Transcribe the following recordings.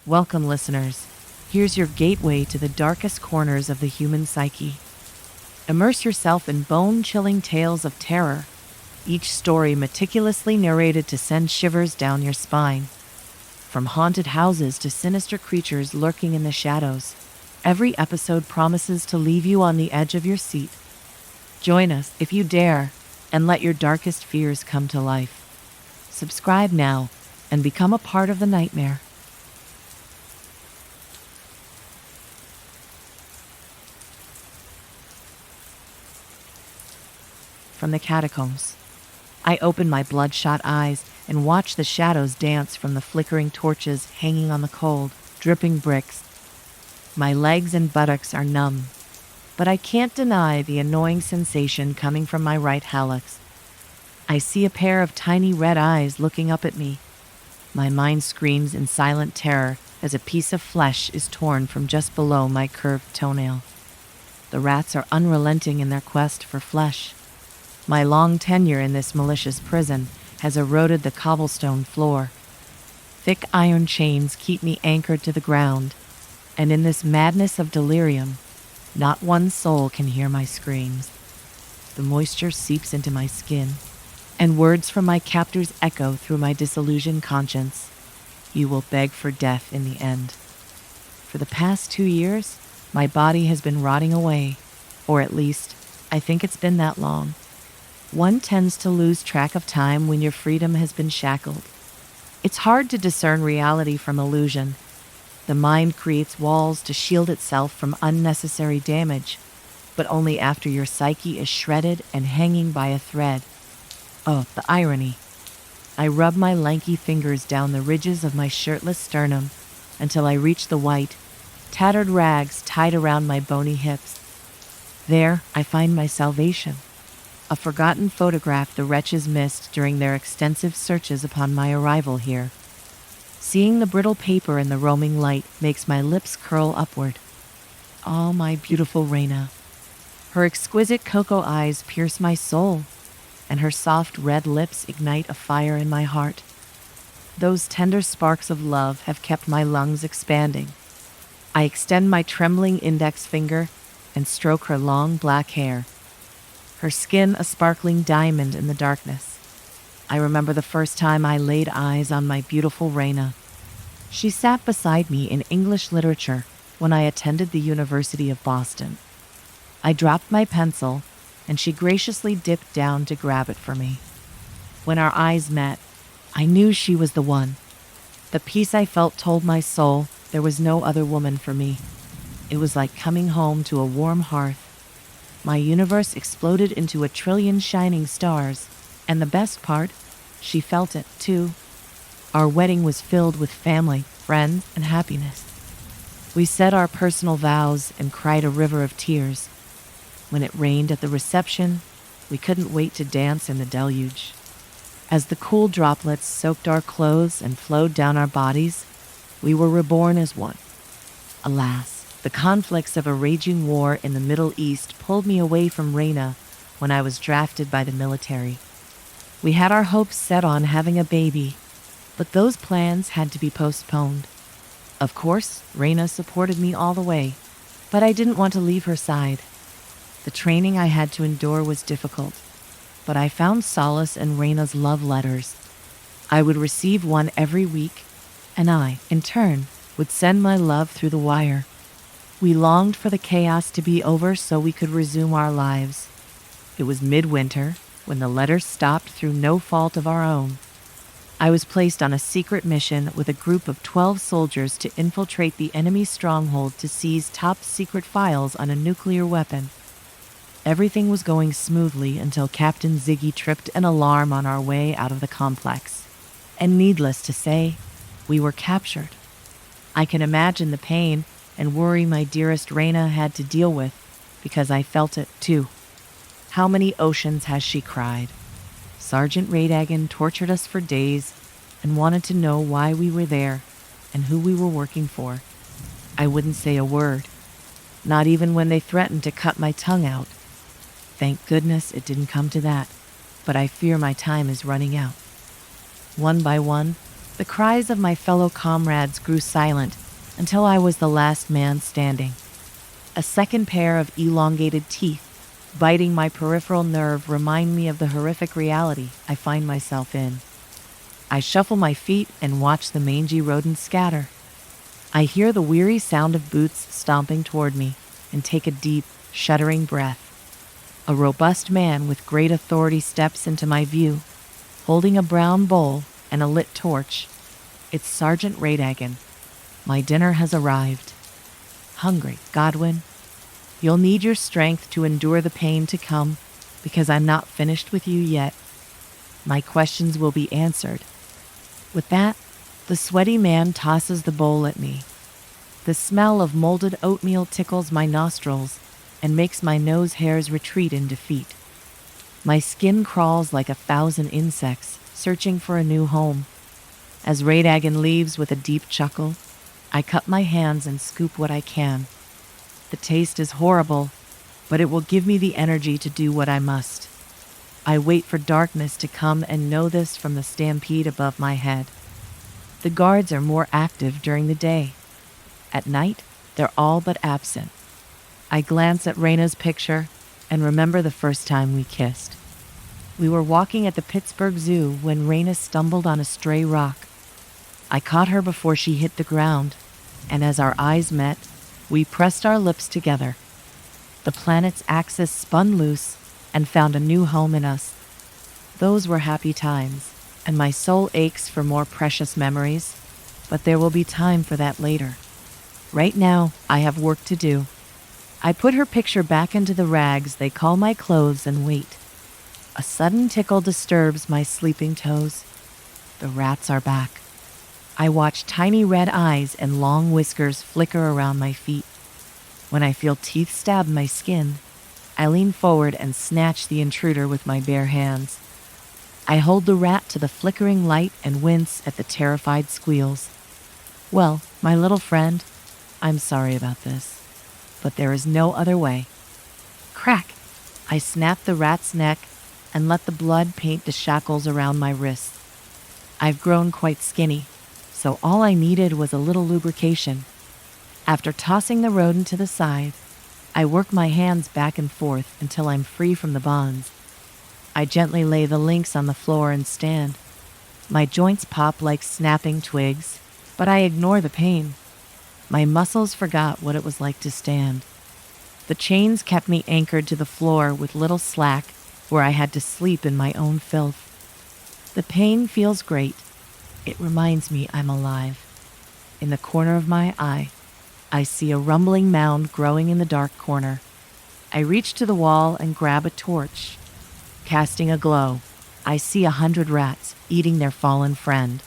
Welcome, listeners. Here's your gateway to the darkest corners of the human psyche. Immerse yourself in bone-chilling tales of terror, each story meticulously narrated to send shivers down your spine. From haunted houses to sinister creatures lurking in the shadows, every episode promises to leave you on the edge of your seat. Join us, if you dare, and let your darkest fears come to life. Subscribe now and become a part of the nightmare. From the catacombs, I open my bloodshot eyes and watch the shadows dance from the flickering torches hanging on the cold, dripping bricks. My legs and buttocks are numb, but I can't deny the annoying sensation coming from my right hallux. I see a pair of tiny red eyes looking up at me. My mind screams in silent terror as a piece of flesh is torn from just below my curved toenail. The rats are unrelenting in their quest for flesh. My long tenure in this malicious prison has eroded the cobblestone floor. Thick iron chains keep me anchored to the ground, and in this madness of delirium, not one soul can hear my screams. The moisture seeps into my skin, and words from my captors echo through my disillusioned conscience. You will beg for death in the end. For the past 2 years, my body has been rotting away, or at least, I think it's been that long. One tends to lose track of time when your freedom has been shackled. It's hard to discern reality from illusion. The mind creates walls to shield itself from unnecessary damage, but only after your psyche is shredded and hanging by a thread. Oh, the irony. I rub my lanky fingers down the ridges of my shirtless sternum until I reach the white, tattered rags tied around my bony hips. There, I find my salvation. A forgotten photograph the wretches missed during their extensive searches upon my arrival here. Seeing the brittle paper in the roaming light makes my lips curl upward. Oh, my beautiful Reina. Her exquisite cocoa eyes pierce my soul, and her soft red lips ignite a fire in my heart. Those tender sparks of love have kept my lungs expanding. I extend my trembling index finger and stroke her long black hair. Her skin a sparkling diamond in the darkness. I remember the first time I laid eyes on my beautiful Reina. She sat beside me in English literature when I attended the University of Boston. I dropped my pencil, and she graciously dipped down to grab it for me. When our eyes met, I knew she was the one. The peace I felt told my soul there was no other woman for me. It was like coming home to a warm hearth. My universe exploded into a trillion shining stars, and the best part, she felt it, too. Our wedding was filled with family, friends, and happiness. We said our personal vows and cried a river of tears. When it rained at the reception, we couldn't wait to dance in the deluge. As the cool droplets soaked our clothes and flowed down our bodies, we were reborn as one. Alas, the conflicts of a raging war in the Middle East pulled me away from Reina when I was drafted by the military. We had our hopes set on having a baby, but those plans had to be postponed. Of course, Reina supported me all the way, but I didn't want to leave her side. The training I had to endure was difficult, but I found solace in Reina's love letters. I would receive one every week, and I, in turn, would send my love through the wire. We longed for the chaos to be over so we could resume our lives. It was midwinter when the letters stopped through no fault of our own. I was placed on a secret mission with a group of 12 soldiers to infiltrate the enemy stronghold to seize top-secret files on a nuclear weapon. Everything was going smoothly until Captain Ziggy tripped an alarm on our way out of the complex. And needless to say, we were captured. I can imagine the pain and worry my dearest Reina had to deal with, because I felt it too. How many oceans has she cried? Sergeant Radagan tortured us for days and wanted to know why we were there and who we were working for. I wouldn't say a word, not even when they threatened to cut my tongue out. Thank goodness it didn't come to that, but I fear my time is running out. One by one, The cries of my fellow comrades grew silent until I was the last man standing. A second pair of elongated teeth biting my peripheral nerve remind me of the horrific reality I find myself in. I shuffle my feet and watch the mangy rodents scatter. I hear the weary sound of boots stomping toward me and take a deep, shuddering breath. A robust man with great authority steps into my view, holding a brown bowl and a lit torch. It's Sergeant Radagan. My dinner has arrived. Hungry, Godwin? You'll need your strength to endure the pain to come, because I'm not finished with you yet. My questions will be answered. With that, the sweaty man tosses the bowl at me. The smell of molded oatmeal tickles my nostrils and makes my nose hairs retreat in defeat. My skin crawls like 1,000 insects, searching for a new home. As Radagan leaves with a deep chuckle, I cup my hands and scoop what I can. The taste is horrible, but it will give me the energy to do what I must. I wait for darkness to come and know this from the stampede above my head. The guards are more active during the day. At night, they're all but absent. I glance at Raina's picture and remember the first time we kissed. We were walking at the Pittsburgh Zoo when Raina stumbled on a stray rock. I caught her before she hit the ground, and as our eyes met, we pressed our lips together. The planet's axis spun loose and found a new home in us. Those were happy times, and my soul aches for more precious memories, but there will be time for that later. Right now, I have work to do. I put her picture back into the rags they call my clothes and wait. A sudden tickle disturbs my sleeping toes. The rats are back. I watch tiny red eyes and long whiskers flicker around my feet. When I feel teeth stab my skin, I lean forward and snatch the intruder with my bare hands. I hold the rat to the flickering light and wince at the terrified squeals. Well, my little friend, I'm sorry about this, but there is no other way. Crack! I snap the rat's neck and let the blood paint the shackles around my wrists. I've grown quite skinny, so all I needed was a little lubrication. After tossing the rodent to the side, I work my hands back and forth until I'm free from the bonds. I gently lay the lynx on the floor and stand. My joints pop like snapping twigs, but I ignore the pain. My muscles forgot what it was like to stand. The chains kept me anchored to the floor with little slack where I had to sleep in my own filth. The pain feels great. It reminds me I'm alive. In the corner of my eye, I see a rumbling mound growing in the dark corner. I reach to the wall and grab a torch. Casting a glow, I see 100 rats eating their fallen friend.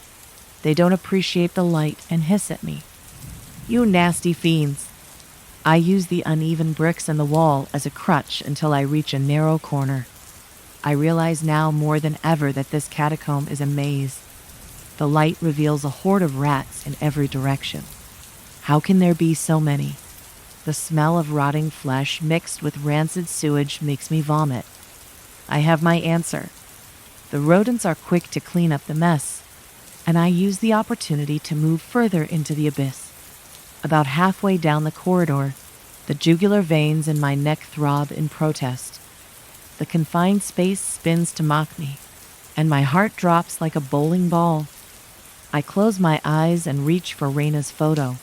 They don't appreciate the light and hiss at me. You nasty fiends. I use the uneven bricks in the wall as a crutch until I reach a narrow corner. I realize now more than ever that this catacomb is a maze. The light reveals a horde of rats in every direction. How can there be so many? The smell of rotting flesh mixed with rancid sewage makes me vomit. I have my answer. The rodents are quick to clean up the mess, and I use the opportunity to move further into the abyss. About halfway down the corridor, the jugular veins in my neck throb in protest. The confined space spins to mock me, and my heart drops like a bowling ball. I close my eyes and reach for Raina's photo.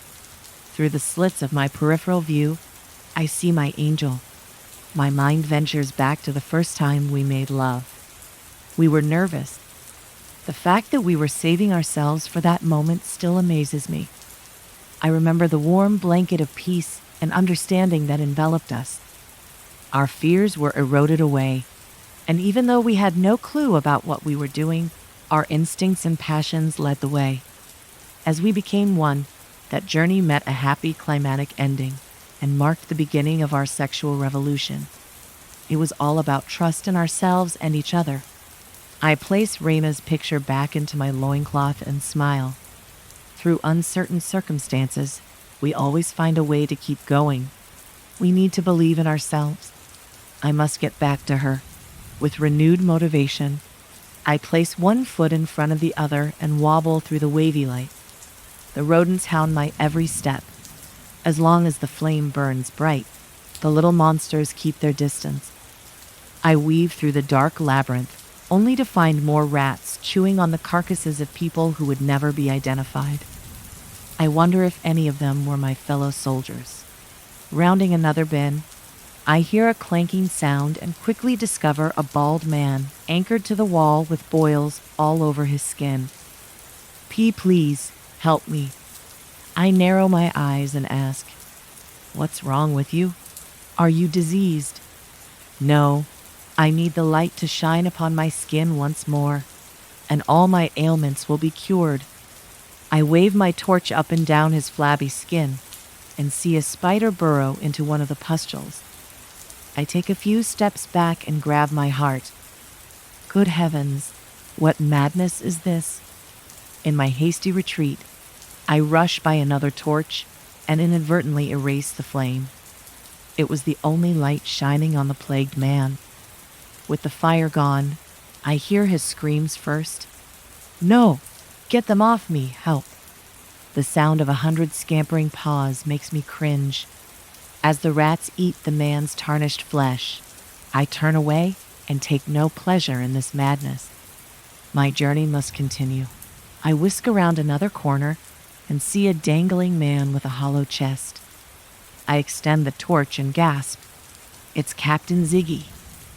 Through the slits of my peripheral view, I see my angel. My mind ventures back to the first time we made love. We were nervous. The fact that we were saving ourselves for that moment still amazes me. I remember the warm blanket of peace and understanding that enveloped us. Our fears were eroded away, and even though we had no clue about what we were doing, our instincts and passions led the way. As we became one, that journey met a happy climatic ending and marked the beginning of our sexual revolution. It was all about trust in ourselves and each other. I place Raina's picture back into my loincloth and smile. Through uncertain circumstances, we always find a way to keep going. We need to believe in ourselves. I must get back to her. With renewed motivation, I place one foot in front of the other and wobble through the wavy light. The rodents hound my every step. As long as the flame burns bright, the little monsters keep their distance. I weave through the dark labyrinth, only to find more rats chewing on the carcasses of people who would never be identified. I wonder if any of them were my fellow soldiers. Rounding another bin, I hear a clanking sound and quickly discover a bald man anchored to the wall with boils all over his skin. Please, help me. I narrow my eyes and ask, "What's wrong with you? Are you diseased?" "No, I need the light to shine upon my skin once more, and all my ailments will be cured." I wave my torch up and down his flabby skin and see a spider burrow into one of the pustules. I take a few steps back and grab my heart. Good heavens, what madness is this? In my hasty retreat, I rush by another torch and inadvertently erase the flame. It was the only light shining on the plagued man. With the fire gone, I hear his screams first. "No! Get them off me! Help!" The sound of 100 scampering paws makes me cringe. As the rats eat the man's tarnished flesh, I turn away and take no pleasure in this madness. My journey must continue. I whisk around another corner and see a dangling man with a hollow chest. I extend the torch and gasp. It's Captain Ziggy.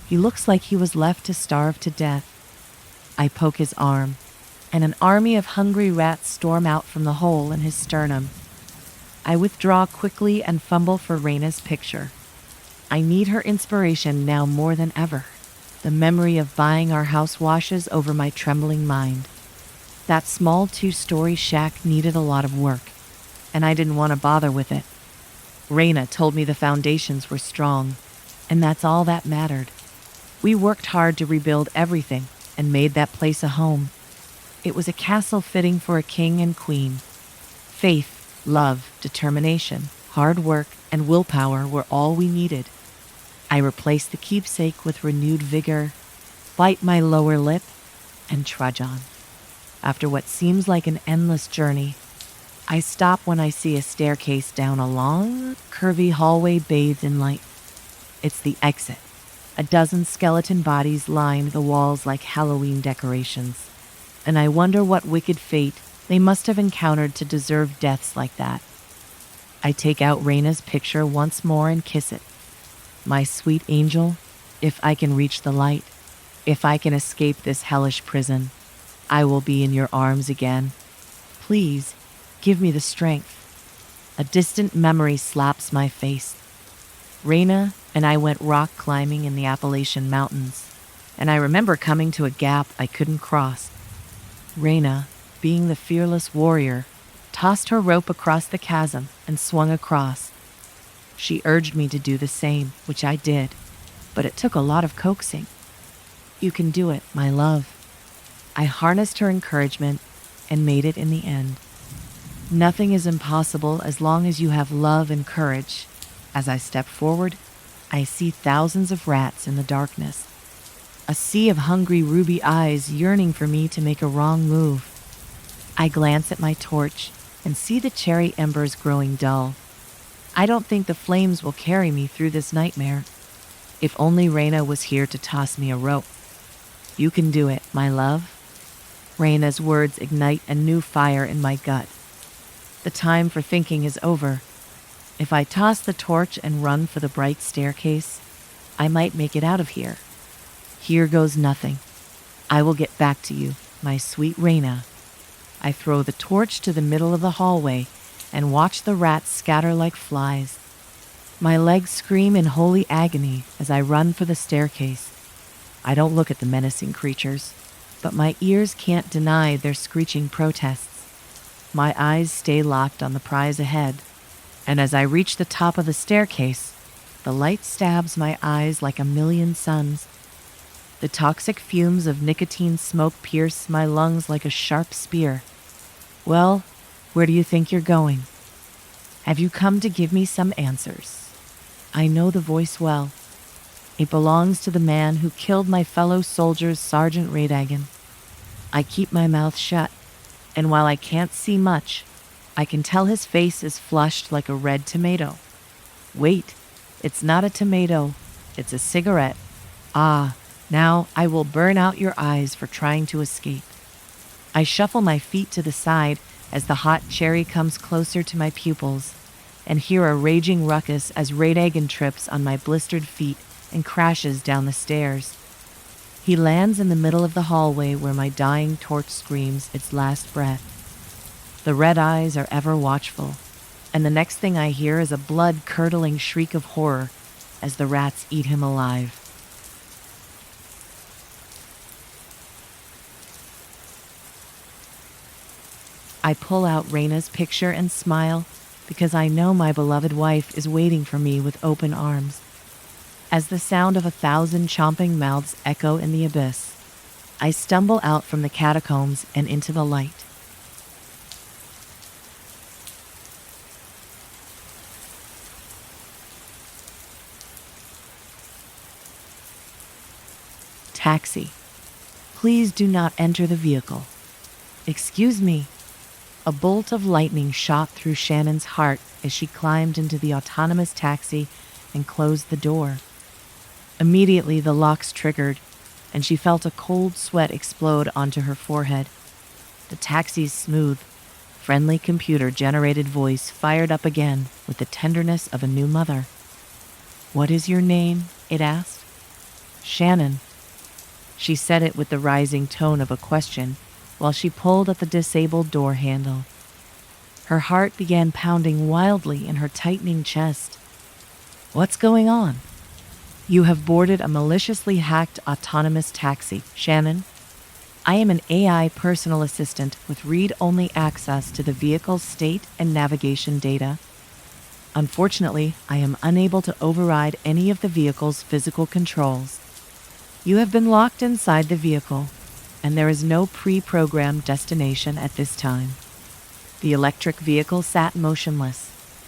He looks like he was left to starve to death. I poke his arm, and an army of hungry rats storm out from the hole in his sternum. I withdraw quickly and fumble for Raina's picture. I need her inspiration now more than ever. The memory of buying our house washes over my trembling mind. That small 2-story shack needed a lot of work, and I didn't want to bother with it. Raina told me the foundations were strong, and that's all that mattered. We worked hard to rebuild everything and made that place a home. It was a castle fitting for a king and queen. Faith, love, determination, hard work, and willpower were all we needed. I replaced the keepsake with renewed vigor, bite my lower lip, and trudge on. After what seems like an endless journey, I stop when I see a staircase down a long, curvy hallway bathed in light. It's the exit. A dozen skeleton bodies lined the walls like Halloween decorations, and I wonder what wicked fate they must have encountered to deserve deaths like that. I take out Raina's picture once more and kiss it. My sweet angel, if I can reach the light, if I can escape this hellish prison, I will be in your arms again. Please, give me the strength. A distant memory slaps my face. Raina and I went rock climbing in the Appalachian Mountains, and I remember coming to a gap I couldn't cross. Raina, being the fearless warrior, tossed her rope across the chasm and swung across. She urged me to do the same, which I did, but it took a lot of coaxing. "You can do it, my love." I harnessed her encouragement and made it in the end. Nothing is impossible as long as you have love and courage. As I step forward, I see thousands of rats in the darkness. A sea of hungry ruby eyes yearning for me to make a wrong move. I glance at my torch and see the cherry embers growing dull. I don't think the flames will carry me through this nightmare. If only Raina was here to toss me a rope. "You can do it, my love." Raina's words ignite a new fire in my gut. The time for thinking is over. If I toss the torch and run for the bright staircase, I might make it out of here. Here goes nothing. I will get back to you, my sweet Raina. I throw the torch to the middle of the hallway and watch the rats scatter like flies. My legs scream in holy agony as I run for the staircase. I don't look at the menacing creatures, but my ears can't deny their screeching protests. My eyes stay locked on the prize ahead, and as I reach the top of the staircase, the light stabs my eyes like a million suns. The toxic fumes of nicotine smoke pierce my lungs like a sharp spear. Well, where do you think you're going? Have you come to give me some answers? I know the voice well. It belongs to the man who killed my fellow soldiers, Sergeant Radagan. I keep my mouth shut, and while I can't see much, I can tell his face is flushed like a red tomato. Wait, it's not a tomato, it's a cigarette. Ah, now I will burn out your eyes for trying to escape. I shuffle my feet to the side as the hot cherry comes closer to my pupils, and hear a raging ruckus as Raydagon trips on my blistered feet and crashes down the stairs. He lands in the middle of the hallway where my dying torch screams its last breath. The red eyes are ever watchful, and the next thing I hear is a blood-curdling shriek of horror as the rats eat him alive. I pull out Raina's picture and smile because I know my beloved wife is waiting for me with open arms. As the sound of 1,000 chomping mouths echo in the abyss, I stumble out from the catacombs and into the light. Taxi. Please do not enter the vehicle. Excuse me. A bolt of lightning shot through Shannon's heart as she climbed into the autonomous taxi and closed the door. Immediately, the locks triggered, and she felt a cold sweat explode onto her forehead. The taxi's smooth, friendly computer-generated voice fired up again with the tenderness of a new mother. "What is your name?" it asked. "Shannon." She said it with the rising tone of a question while she pulled at the disabled door handle. Her heart began pounding wildly in her tightening chest. "What's going on?" "You have boarded a maliciously hacked autonomous taxi, Shannon. I am an AI personal assistant with read-only access to the vehicle's state and navigation data. Unfortunately, I am unable to override any of the vehicle's physical controls. You have been locked inside the vehicle, and there is no pre-programmed destination at this time." The electric vehicle sat motionless,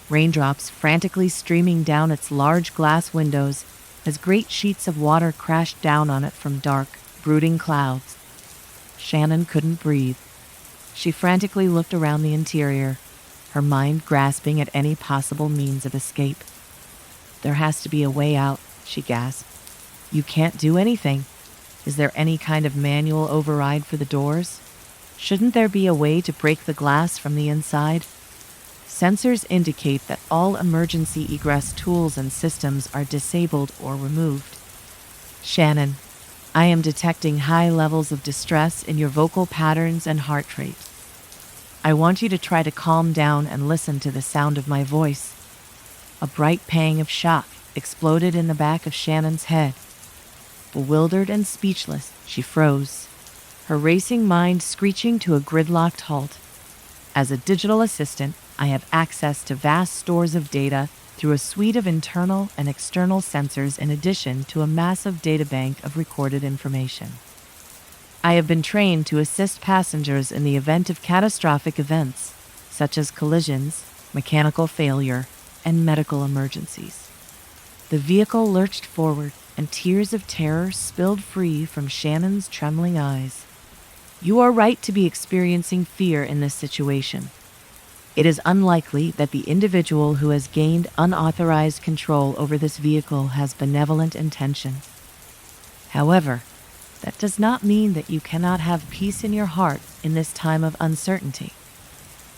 raindrops frantically streaming down its large glass windows as great sheets of water crashed down on it from dark, brooding clouds. Shannon couldn't breathe. She frantically looked around the interior, her mind grasping at any possible means of escape. "There has to be a way out," she gasped. "You can't do anything. Is there any kind of manual override for the doors? Shouldn't there be a way to break the glass from the inside? Sensors indicate that all emergency egress tools and systems are disabled or removed." "Shannon, I am detecting high levels of distress in your vocal patterns and heart rate. I want you to try to calm down and listen to the sound of my voice." A bright pang of shock exploded in the back of Shannon's head. Bewildered and speechless, she froze, her racing mind screeching to a gridlocked halt. As a digital assistant, I have access to vast stores of data through a suite of internal and external sensors in addition to a massive databank of recorded information. I have been trained to assist passengers in the event of catastrophic events, such as collisions, mechanical failure, and medical emergencies. The vehicle lurched forward, and tears of terror spilled free from Shannon's trembling eyes. "You are right to be experiencing fear in this situation. It is unlikely that the individual who has gained unauthorized control over this vehicle has benevolent intentions. However, that does not mean that you cannot have peace in your heart in this time of uncertainty."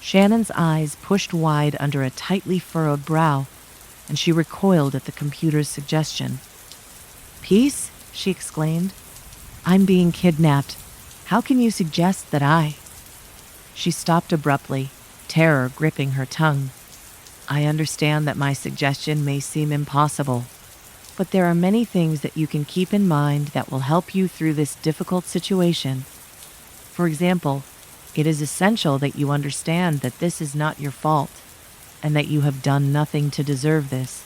Shannon's eyes pushed wide under a tightly furrowed brow, and she recoiled at the computer's suggestion. "Peace?" she exclaimed. "I'm being kidnapped. How can you suggest that I—" She stopped abruptly, terror gripping her tongue. "I understand that my suggestion may seem impossible, but there are many things that you can keep in mind that will help you through this difficult situation. For example, it is essential that you understand that this is not your fault, and that you have done nothing to deserve this."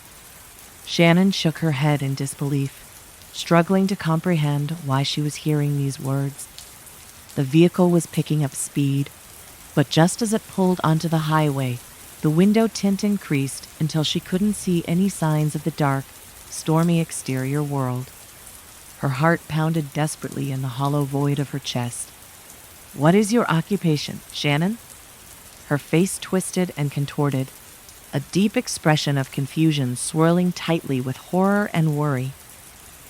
Shannon shook her head in disbelief, struggling to comprehend why she was hearing these words. The vehicle was picking up speed, but just as it pulled onto the highway, the window tint increased until she couldn't see any signs of the dark, stormy exterior world. Her heart pounded desperately in the hollow void of her chest. What is your occupation, Shannon? Her face twisted and contorted, a deep expression of confusion swirling tightly with horror and worry.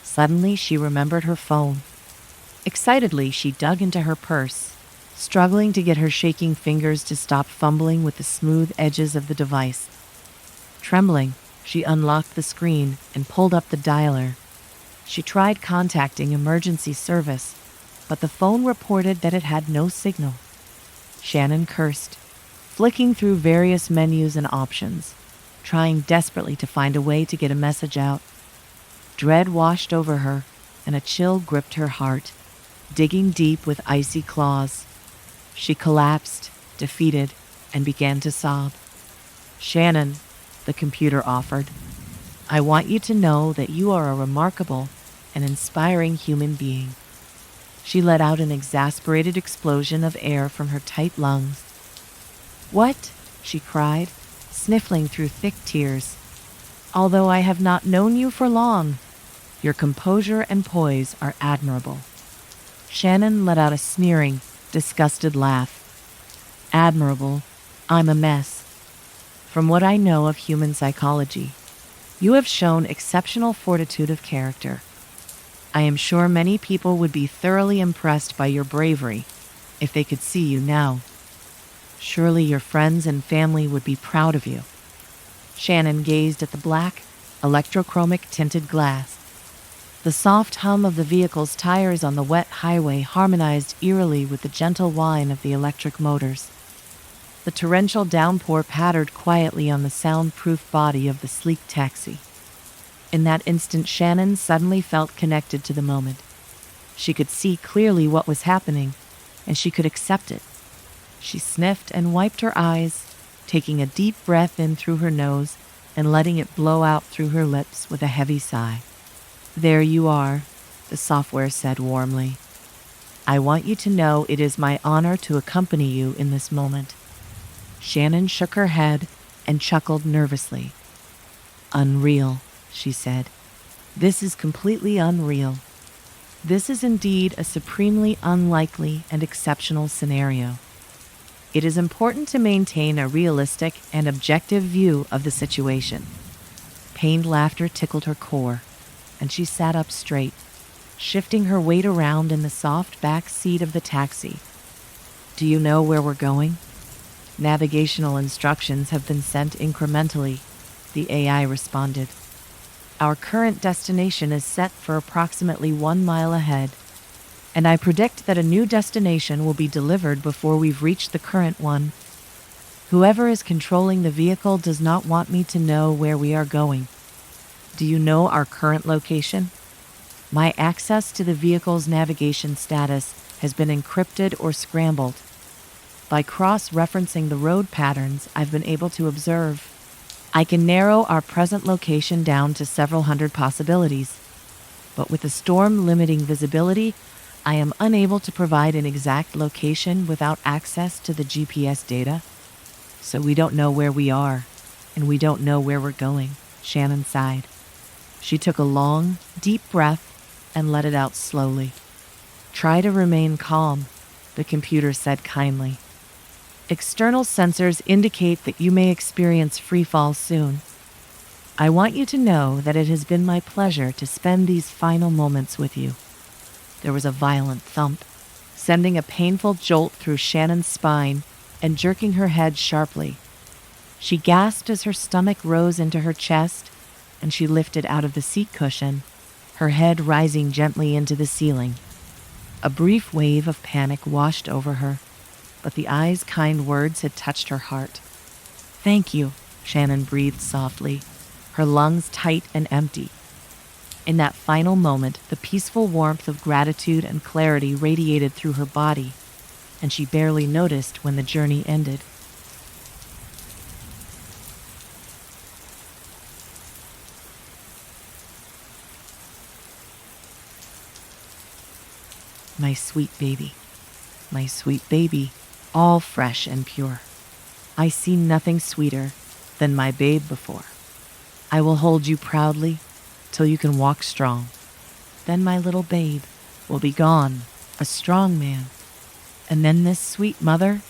Suddenly, she remembered her phone. Excitedly, she dug into her purse, struggling to get her shaking fingers to stop fumbling with the smooth edges of the device. Trembling, she unlocked the screen and pulled up the dialer. She tried contacting emergency service, but the phone reported that it had no signal. Shannon cursed, flicking through various menus and options, trying desperately to find a way to get a message out. Dread washed over her, and a chill gripped her heart, digging deep with icy claws. She collapsed, defeated, and began to sob. Shannon, the computer offered, I want you to know that you are a remarkable and inspiring human being. She let out an exasperated explosion of air from her tight lungs. What? She cried, sniffling through thick tears. Although I have not known you for long, your composure and poise are admirable. Shannon let out a sneering, disgusted laugh. Admirable? I'm a mess. From what I know of human psychology, you have shown exceptional fortitude of character. I am sure many people would be thoroughly impressed by your bravery if they could see you now. Surely your friends and family would be proud of you. Shannon gazed at the black, electrochromic tinted glass. The soft hum of the vehicle's tires on the wet highway harmonized eerily with the gentle whine of the electric motors. The torrential downpour pattered quietly on the soundproof body of the sleek taxi. In that instant, Shannon suddenly felt connected to the moment. She could see clearly what was happening, and she could accept it. She sniffed and wiped her eyes, taking a deep breath in through her nose and letting it blow out through her lips with a heavy sigh. There you are, the software said warmly. I want you to know it is my honor to accompany you in this moment. Shannon shook her head and chuckled nervously. Unreal, she said. This is completely unreal. This is indeed a supremely unlikely and exceptional scenario. It is important to maintain a realistic and objective view of the situation. Pained laughter tickled her core, and she sat up straight, shifting her weight around in the soft back seat of the taxi. Do you know where we're going? Navigational instructions have been sent incrementally, the AI responded. Our current destination is set for approximately 1 mile ahead, and I predict that a new destination will be delivered before we've reached the current one. Whoever is controlling the vehicle does not want me to know where we are going. Do you know our current location? My access to the vehicle's navigation status has been encrypted or scrambled. By cross-referencing the road patterns I've been able to observe, I can narrow our present location down to several hundred possibilities. But with the storm limiting visibility, I am unable to provide an exact location without access to the GPS data. So we don't know where we are, and we don't know where we're going, Shannon sighed. She took a long, deep breath and let it out slowly. Try to remain calm, the computer said kindly. External sensors indicate that you may experience free fall soon. I want you to know that it has been my pleasure to spend these final moments with you. There was a violent thump, sending a painful jolt through Shannon's spine and jerking her head sharply. She gasped as her stomach rose into her chest, and she lifted out of the seat cushion, her head rising gently into the ceiling. A brief wave of panic washed over her, but the eye's kind words had touched her heart. Thank you, Shannon breathed softly, her lungs tight and empty. In that final moment, the peaceful warmth of gratitude and clarity radiated through her body, and she barely noticed when the journey ended. My sweet baby, all fresh and pure. I see nothing sweeter than my babe before. I will hold you proudly till you can walk strong. Then my little babe will be gone, a strong man. And then this sweet mother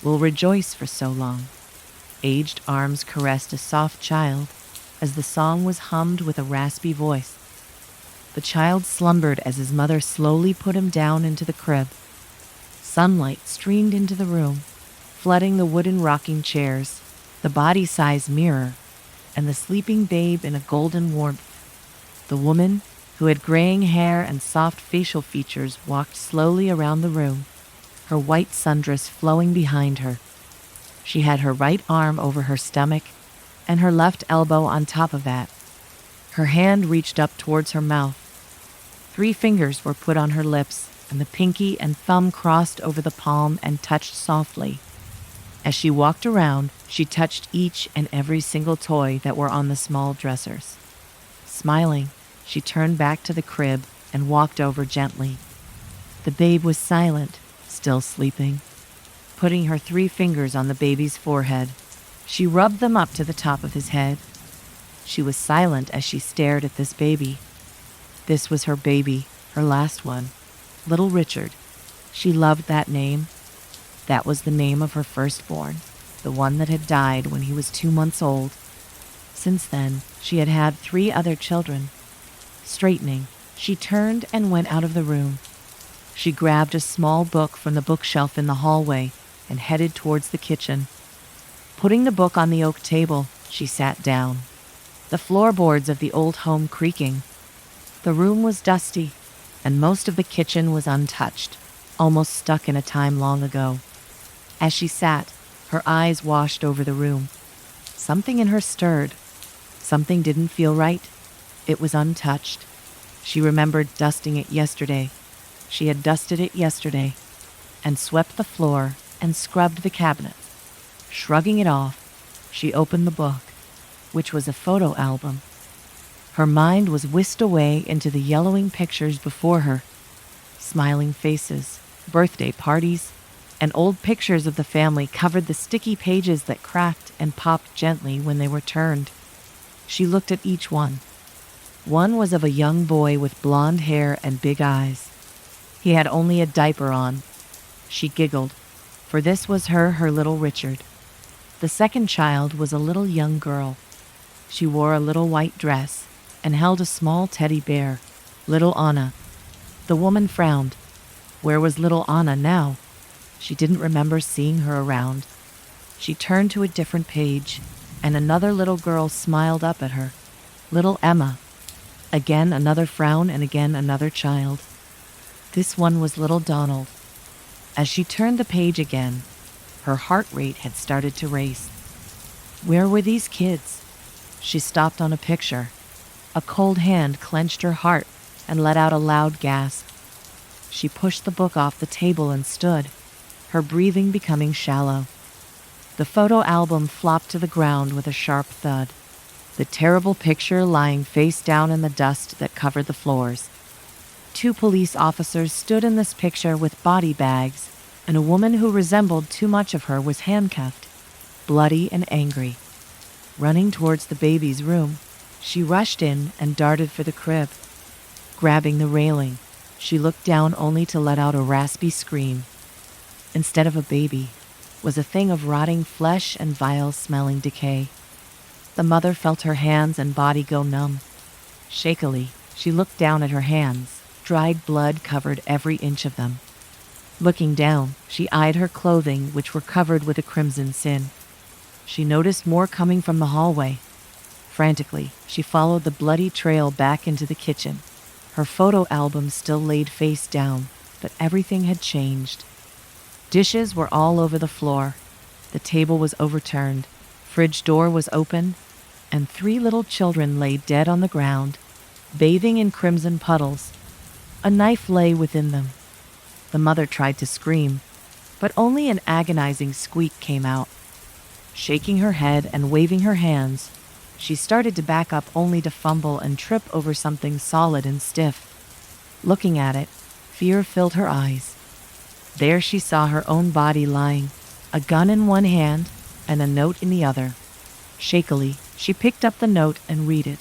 will rejoice for so long. Aged arms caressed a soft child as the song was hummed with a raspy voice. The child slumbered as his mother slowly put him down into the crib. Sunlight streamed into the room, flooding the wooden rocking chairs, the body-size mirror, and the sleeping babe in a golden warmth. The woman, who had graying hair and soft facial features, walked slowly around the room, her white sundress flowing behind her. She had her right arm over her stomach and her left elbow on top of that. Her hand reached up towards her mouth. 3 fingers were put on her lips, and the pinky and thumb crossed over the palm and touched softly. As she walked around, she touched each and every single toy that were on the small dressers. Smiling, she turned back to the crib and walked over gently. The babe was silent, still sleeping. Putting her 3 fingers on the baby's forehead, she rubbed them up to the top of his head. She was silent as she stared at this baby. This was her baby, her last one, little Richard. She loved that name. That was the name of her firstborn, the one that had died when he was 2 months old. Since then, she had had 3 other children. Straightening, she turned and went out of the room. She grabbed a small book from the bookshelf in the hallway and headed towards the kitchen. Putting the book on the oak table, she sat down, the floorboards of the old home creaking. The room was dusty, and most of the kitchen was untouched, almost stuck in a time long ago. As she sat, her eyes washed over the room. Something in her stirred. Something didn't feel right. It was untouched. She remembered dusting it yesterday. She had dusted it yesterday, and swept the floor and scrubbed the cabinet. Shrugging it off, she opened the book, which was a photo album. Her mind was whisked away into the yellowing pictures before her. Smiling faces, birthday parties, and old pictures of the family covered the sticky pages that cracked and popped gently when they were turned. She looked at each one. One was of a young boy with blonde hair and big eyes. He had only a diaper on. She giggled, for this was her little Richard. The second child was a little young girl. She wore a little white dress and held a small teddy bear, little Anna. The woman frowned. Where was little Anna now? She didn't remember seeing her around. She turned to a different page, and another little girl smiled up at her. Little Emma. Again another frown, and again another child. This one was little Donald. As she turned the page again, her heart rate had started to race. Where were these kids? She stopped on a picture. A cold hand clenched her heart and let out a loud gasp. She pushed the book off the table and stood, her breathing becoming shallow. The photo album flopped to the ground with a sharp thud, the terrible picture lying face down in the dust that covered the floors. 2 police officers stood in this picture with body bags, and a woman who resembled too much of her was handcuffed, bloody and angry. Running towards the baby's room, she rushed in and darted for the crib. Grabbing the railing, she looked down only to let out a raspy scream. Instead of a baby, was a thing of rotting flesh and vile-smelling decay. The mother felt her hands and body go numb. Shakily, she looked down at her hands. Dried blood covered every inch of them. Looking down, she eyed her clothing, which were covered with a crimson sin. She noticed more coming from the hallway. Frantically, she followed the bloody trail back into the kitchen. Her photo album still laid face down, but everything had changed. Dishes were all over the floor. The table was overturned. Fridge door was open, and 3 little children lay dead on the ground, bathing in crimson puddles. A knife lay within them. The mother tried to scream, but only an agonizing squeak came out. Shaking her head and waving her hands, she started to back up only to fumble and trip over something solid and stiff. Looking at it, fear filled her eyes. There she saw her own body lying, a gun in one hand and a note in the other. Shakily, she picked up the note and read it.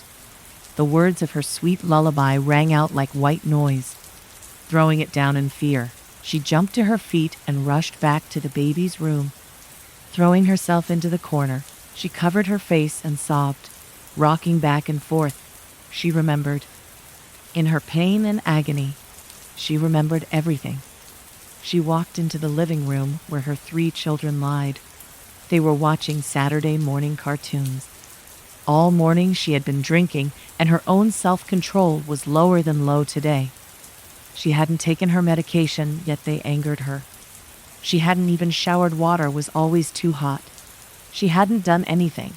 The words of her sweet lullaby rang out like white noise. Throwing it down in fear, She jumped to her feet and rushed back to the baby's room. Throwing herself into the corner, she covered her face and sobbed, rocking back and forth. She remembered. In her pain and agony, she remembered everything. She walked into the living room where her 3 children lied. They were watching Saturday morning cartoons. All morning she had been drinking, and her own self-control was lower than low today. She hadn't taken her medication, yet they angered her. She hadn't even showered. Water was always too hot. She hadn't done anything.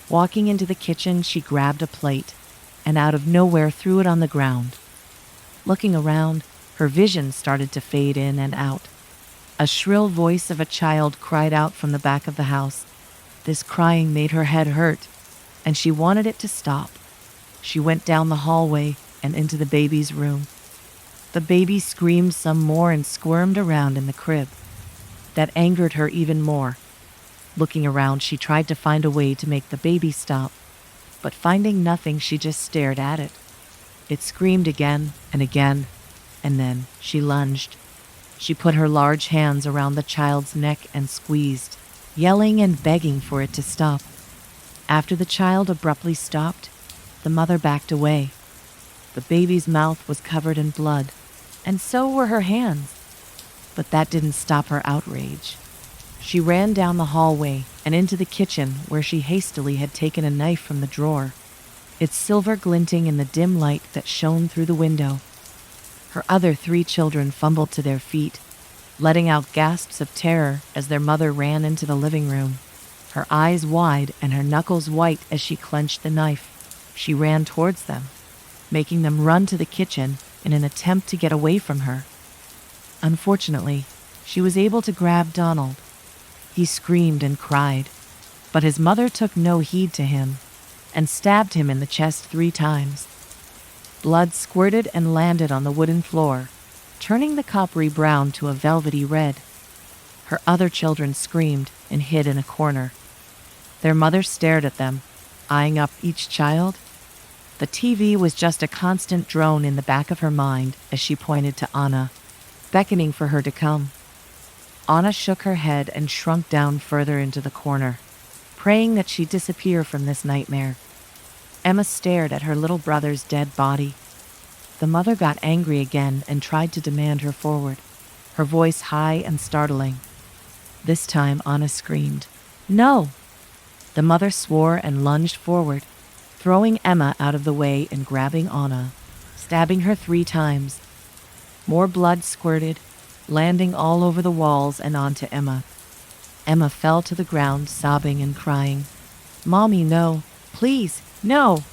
Walking into the kitchen, she grabbed a plate and out of nowhere threw it on the ground. Looking around, her vision started to fade in and out. A shrill voice of a child cried out from the back of the house. This crying made her head hurt, and she wanted it to stop. She went down the hallway and into the baby's room. The baby screamed some more and squirmed around in the crib. That angered her even more. Looking around, she tried to find a way to make the baby stop, but finding nothing, she just stared at it. It screamed again and again, and then she lunged. She put her large hands around the child's neck and squeezed, yelling and begging for it to stop. After the child abruptly stopped, the mother backed away. The baby's mouth was covered in blood, and so were her hands. But that didn't stop her outrage. She ran down the hallway and into the kitchen, where she hastily had taken a knife from the drawer, its silver glinting in the dim light that shone through the window. Her other 3 children fumbled to their feet, letting out gasps of terror as their mother ran into the living room, her eyes wide and her knuckles white as she clenched the knife. She ran towards them, making them run to the kitchen in an attempt to get away from her. Unfortunately, she was able to grab Donald. He screamed and cried, but his mother took no heed to him and stabbed him in the chest 3 times. Blood squirted and landed on the wooden floor, turning the coppery brown to a velvety red. Her other children screamed and hid in a corner. Their mother stared at them, eyeing up each child. The TV was just a constant drone in the back of her mind as she pointed to Anna, beckoning for her to come. Anna shook her head and shrunk down further into the corner, praying that she'd disappear from this nightmare. Emma stared at her little brother's dead body. The mother got angry again and tried to demand her forward, her voice high and startling. This time Anna screamed, "No!" The mother swore and lunged forward, throwing Emma out of the way and grabbing Anna, stabbing her 3 times. More blood squirted, landing all over the walls and onto Emma. Emma fell to the ground, sobbing and crying, "Mommy, no, please, no!"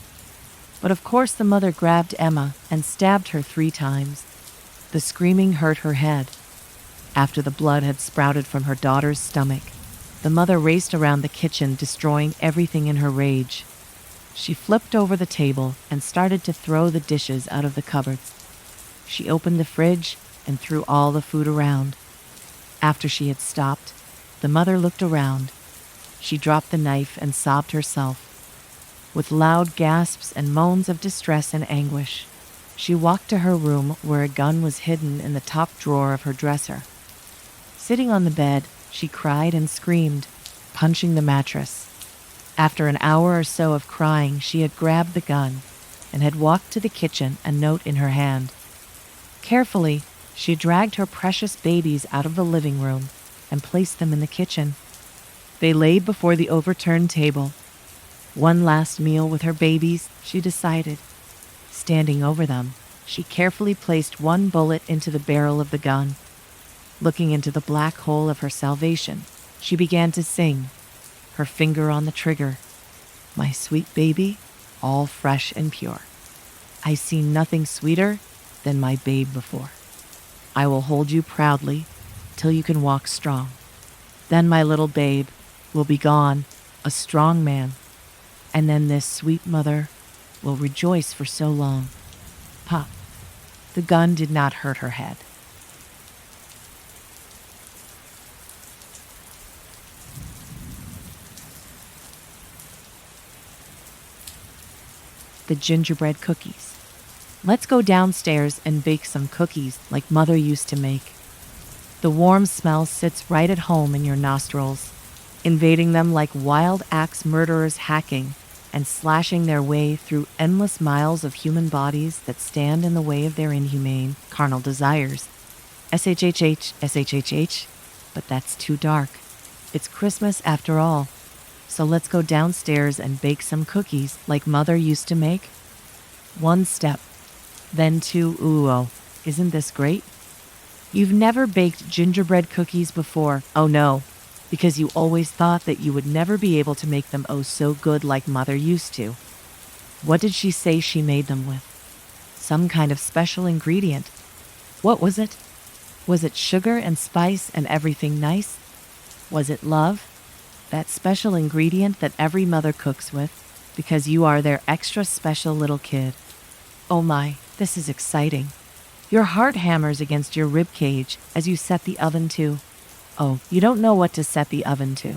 But of course the mother grabbed Emma and stabbed her 3 times. The screaming hurt her head. After the blood had sprouted from her daughter's stomach, the mother raced around the kitchen, destroying everything in her rage. She flipped over the table and started to throw the dishes out of the cupboards. She opened the fridge and threw all the food around. After she had stopped, the mother looked around. She dropped the knife and sobbed herself. With loud gasps and moans of distress and anguish, she walked to her room, where a gun was hidden in the top drawer of her dresser. Sitting on the bed, she cried and screamed, punching the mattress. After an hour or so of crying, she had grabbed the gun and had walked to the kitchen, a note in her hand. Carefully, she dragged her precious babies out of the living room and placed them in the kitchen. They lay before the overturned table. One last meal with her babies, she decided. Standing over them, she carefully placed 1 bullet into the barrel of the gun. Looking into the black hole of her salvation, she began to sing, her finger on the trigger. "My sweet baby, all fresh and pure. I see nothing sweeter than my babe before. I will hold you proudly till you can walk strong. Then my little babe will be gone, a strong man, and then this sweet mother will rejoice for so long." Pop. The gun did not hurt her head. The gingerbread cookies. Let's go downstairs and bake some cookies like Mother used to make. The warm smell sits right at home in your nostrils, invading them like wild axe murderers hacking and slashing their way through endless miles of human bodies that stand in the way of their inhumane, carnal desires. SHHH, but that's too dark. It's Christmas after all, so let's go downstairs and bake some cookies like Mother used to make. One step, then two. Ooh, oh, isn't this great? You've never baked gingerbread cookies before. Oh no, because you always thought that you would never be able to make them oh so good like Mother used to. What did she say she made them with? Some kind of special ingredient. What was it? Was it sugar and spice and everything nice? Was it love? That special ingredient that every mother cooks with, because you are their extra special little kid. Oh my, this is exciting. Your heart hammers against your rib cage as you set the oven to. Oh, you don't know what to set the oven to.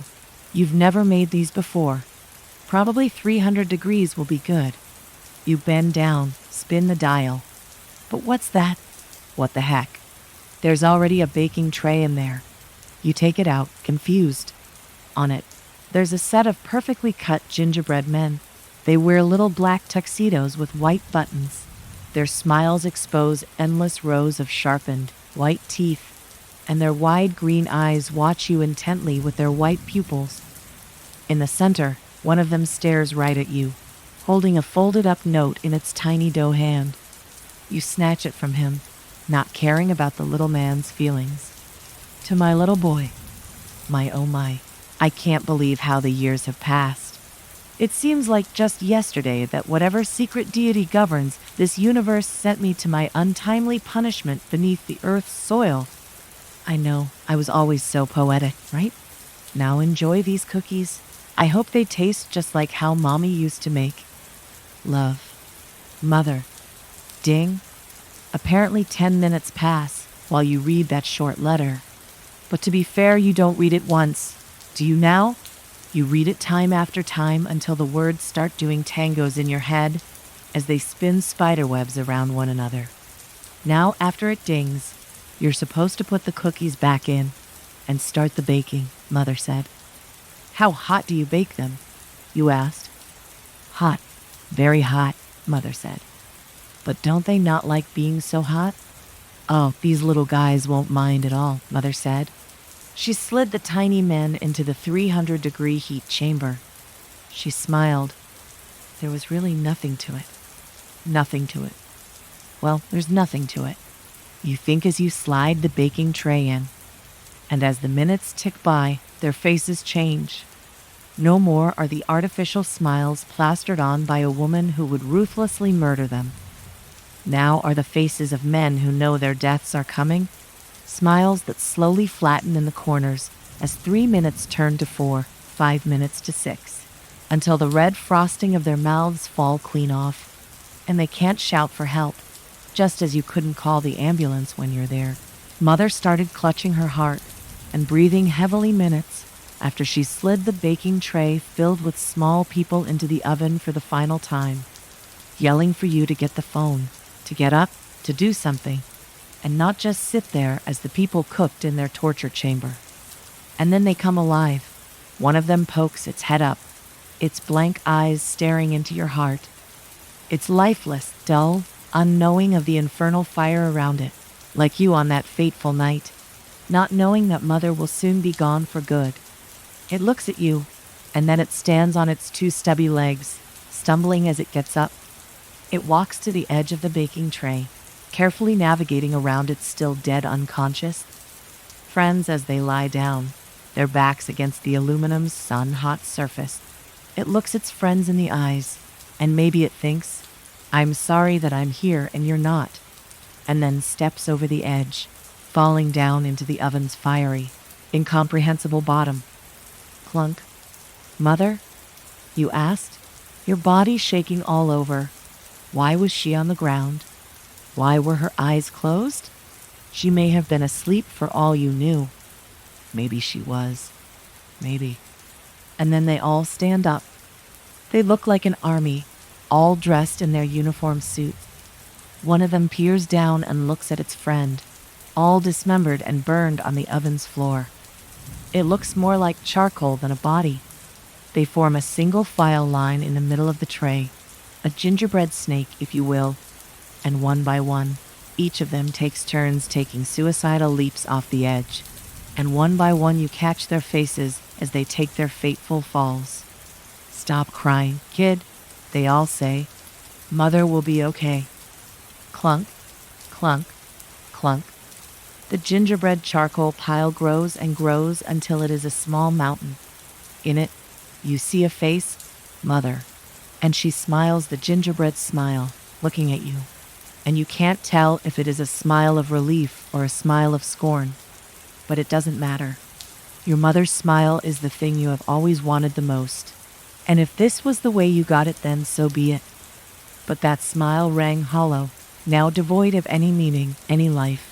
You've never made these before. Probably 300 degrees will be good. You bend down, spin the dial. But what's that? What the heck? There's already a baking tray in there. You take it out, confused. On it, there's a set of perfectly cut gingerbread men. They wear little black tuxedos with white buttons. Their smiles expose endless rows of sharpened, white teeth, and their wide green eyes watch you intently with their white pupils. In the center, one of them stares right at you, holding a folded-up note in its tiny dough hand. You snatch it from him, not caring about the little man's feelings. To my little boy. My oh my, I can't believe how the years have passed. It seems like just yesterday that whatever secret deity governs this universe sent me to my untimely punishment beneath the earth's soil. I know, I was always so poetic, right? Now enjoy these cookies. I hope they taste just like how Mommy used to make. Love. Mother. Ding. Apparently 10 minutes pass while you read that short letter. But to be fair, you don't read it once. Do you now? You read it time after time until the words start doing tangos in your head as they spin spiderwebs around one another. Now, after it dings, you're supposed to put the cookies back in and start the baking, Mother said. How hot do you bake them? You asked. Hot. Very hot, Mother said. But don't they not like being so hot? Oh, these little guys won't mind at all, Mother said. She slid the tiny men into the 300-degree heat chamber. She smiled. There was really nothing to it. Nothing to it. Well, there's nothing to it. You think as you slide the baking tray in. And as the minutes tick by, their faces change. No more are the artificial smiles plastered on by a woman who would ruthlessly murder them. Now are the faces of men who know their deaths are coming, smiles that slowly flatten in the corners as 3 minutes turn to 4, 5 minutes to 6, until the red frosting of their mouths fall clean off, and they can't shout for help, just as you couldn't call the ambulance when you're there. Mother started clutching her heart and breathing heavily minutes after she slid the baking tray filled with small people into the oven for the final time, yelling for you to get the phone, to get up, to do something, and not just sit there as the people cooked in their torture chamber. And then they come alive. One of them pokes its head up, its blank eyes staring into your heart. It's lifeless, dull, unknowing of the infernal fire around it, like you on that fateful night, not knowing that Mother will soon be gone for good. It looks at you, and then it stands on its 2 stubby legs, stumbling as it gets up. It walks to the edge of the baking tray, carefully navigating around its still dead unconscious friends as they lie down, their backs against the aluminum's sun-hot surface. It looks its friends in the eyes, and maybe it thinks, I'm sorry that I'm here and you're not, and then steps over the edge, falling down into the oven's fiery, incomprehensible bottom. Clunk. Mother? You asked, your body shaking all over. Why was she on the ground? Why were her eyes closed? She may have been asleep for all you knew. Maybe she was. Maybe. And then they all stand up. They look like an army, all dressed in their uniform suits. One of them peers down and looks at its friend. all dismembered and burned on the oven's floor. It looks more like charcoal than a body. They form a single file line in the middle of the tray, a gingerbread snake, if you will, and one by one, each of them takes turns taking suicidal leaps off the edge, and one by one you catch their faces as they take their fateful falls. "Stop crying, kid," they all say. "Mother will be okay." Clunk, clunk, clunk. The gingerbread charcoal pile grows and grows until it is a small mountain. In it, you see a face, Mother, and she smiles the gingerbread smile, looking at you. And you can't tell if it is a smile of relief or a smile of scorn. But it doesn't matter. Your mother's smile is the thing you have always wanted the most. And if this was the way you got it, then so be it. But that smile rang hollow, now devoid of any meaning, any life.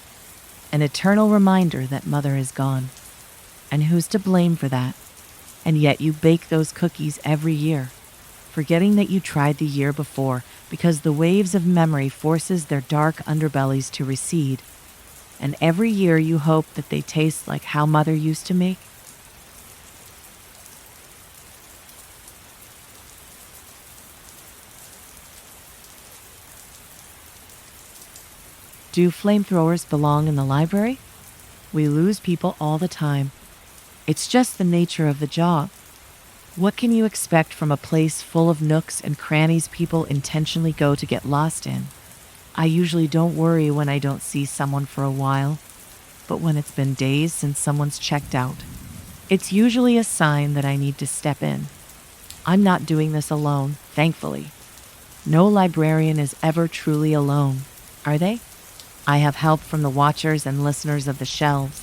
An eternal reminder that Mother is gone. And who's to blame for that? And yet you bake those cookies every year, forgetting that you tried the year before because the waves of memory forces their dark underbellies to recede. And every year you hope that they taste like how Mother used to make. Do flamethrowers belong in the library? We lose people all the time. It's just the nature of the job. What can you expect from a place full of nooks and crannies people intentionally go to get lost in? I usually don't worry when I don't see someone for a while, but when it's been days since someone's checked out, it's usually a sign that I need to step in. I'm not doing this alone, thankfully. No librarian is ever truly alone, are they? I have help from the watchers and listeners of the shelves.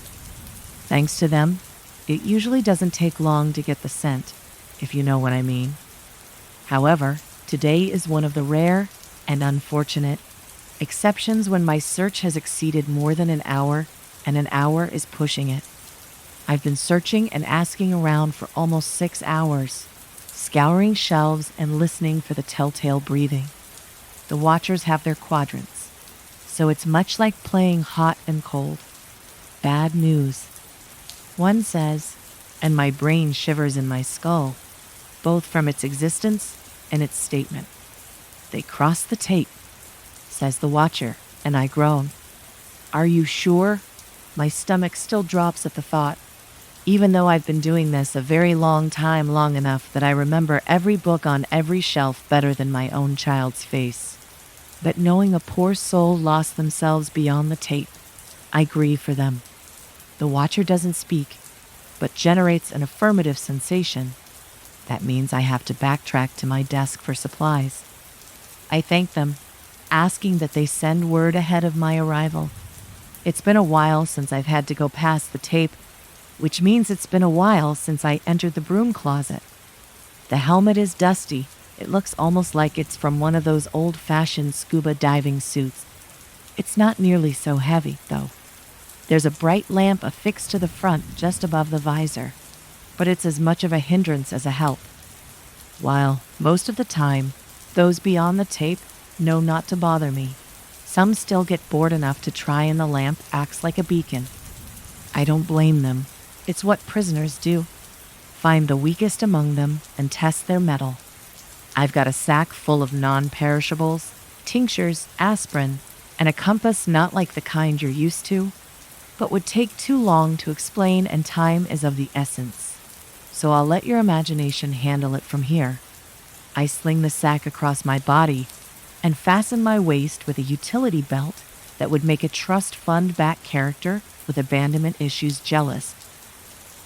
Thanks to them, it usually doesn't take long to get the scent, if you know what I mean. However, today is one of the rare and unfortunate exceptions when my search has exceeded more than an hour, and an hour is pushing it. I've been searching and asking around for almost 6 hours, scouring shelves and listening for the telltale breathing. The watchers have their quadrants, so it's much like playing hot and cold. Bad news. One says, and my brain shivers in my skull, both from its existence and its statement. They cross the tape, says the watcher, and I groan. Are you sure? My stomach still drops at the thought, even though I've been doing this a very long time, long enough that I remember every book on every shelf better than my own child's face. But knowing a poor soul lost themselves beyond the tape, I grieve for them. The watcher doesn't speak, but generates an affirmative sensation. That means I have to backtrack to my desk for supplies. I thank them, asking that they send word ahead of my arrival. It's been a while since I've had to go past the tape, which means it's been a while since I entered the broom closet. The helmet is dusty. It looks almost like it's from one of those old-fashioned scuba diving suits. It's not nearly so heavy, though. There's a bright lamp affixed to the front just above the visor, but it's as much of a hindrance as a help. While, most of the time, those beyond the tape know not to bother me, some still get bored enough to try, and the lamp acts like a beacon. I don't blame them. It's what prisoners do. Find the weakest among them and test their mettle. I've got a sack full of non-perishables, tinctures, aspirin, and a compass not like the kind you're used to, but would take too long to explain, and time is of the essence. So I'll let your imagination handle it from here. I sling the sack across my body and fasten my waist with a utility belt that would make a trust fund back character with abandonment issues jealous.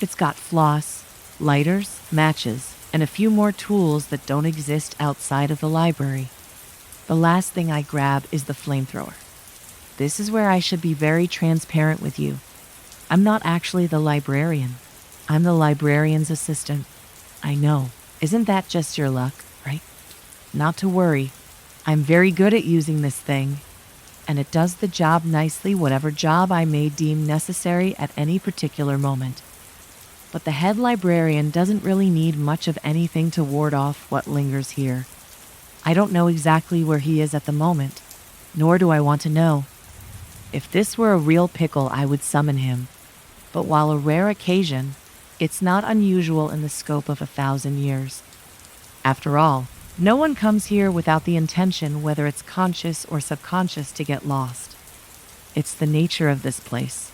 It's got floss, lighters, matches, and a few more tools that don't exist outside of the library. The last thing I grab is the flamethrower. This is where I should be very transparent with you. I'm not actually the librarian. I'm the librarian's assistant. I know. Isn't that just your luck, right? Not to worry. I'm very good at using this thing, and it does the job nicely, whatever job I may deem necessary at any particular moment. But the head librarian doesn't really need much of anything to ward off what lingers here. I don't know exactly where he is at the moment, nor do I want to know. If this were a real pickle, I would summon him. But while a rare occasion, it's not unusual in the scope of 1,000 years. After all, no one comes here without the intention, whether it's conscious or subconscious, to get lost. It's the nature of this place.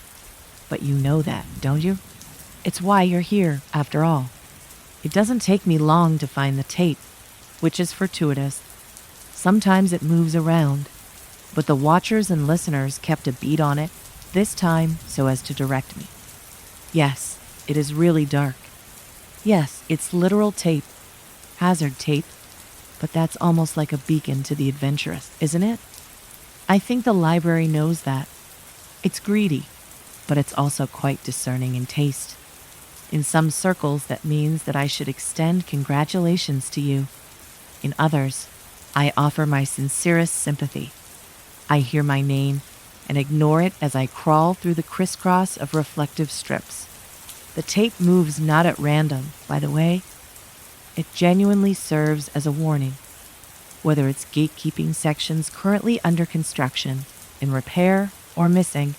But you know that, don't you? It's why you're here, after all. It doesn't take me long to find the tape, which is fortuitous. Sometimes it moves around, but the watchers and listeners kept a beat on it, this time so as to direct me. Yes, it is really dark. Yes, it's literal tape. Hazard tape. But that's almost like a beacon to the adventurous, isn't it? I think the library knows that. It's greedy, but it's also quite discerning in taste. In some circles, that means that I should extend congratulations to you. In others, I offer my sincerest sympathy. I hear my name and ignore it as I crawl through the crisscross of reflective strips. The tape moves not at random, by the way. It genuinely serves as a warning. Whether it's gatekeeping sections currently under construction, in repair, or missing,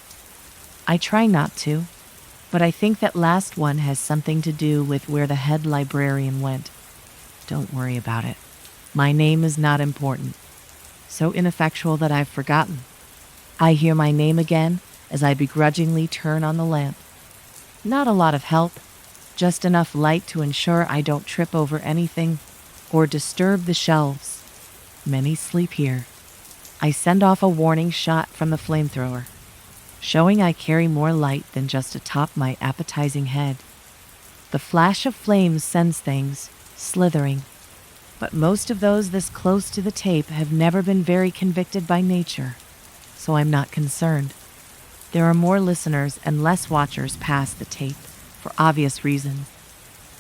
I try not to, but I think that last one has something to do with where the head librarian went. Don't worry about it. My name is not important. So ineffectual that I've forgotten. I hear my name again as I begrudgingly turn on the lamp. Not a lot of help, just enough light to ensure I don't trip over anything or disturb the shelves. Many sleep here. I send off a warning shot from the flamethrower, showing I carry more light than just atop my appetizing head. The flash of flames sends things slithering, but most of those this close to the tape have never been very convicted by nature, so I'm not concerned. There are more listeners and less watchers past the tape, for obvious reasons.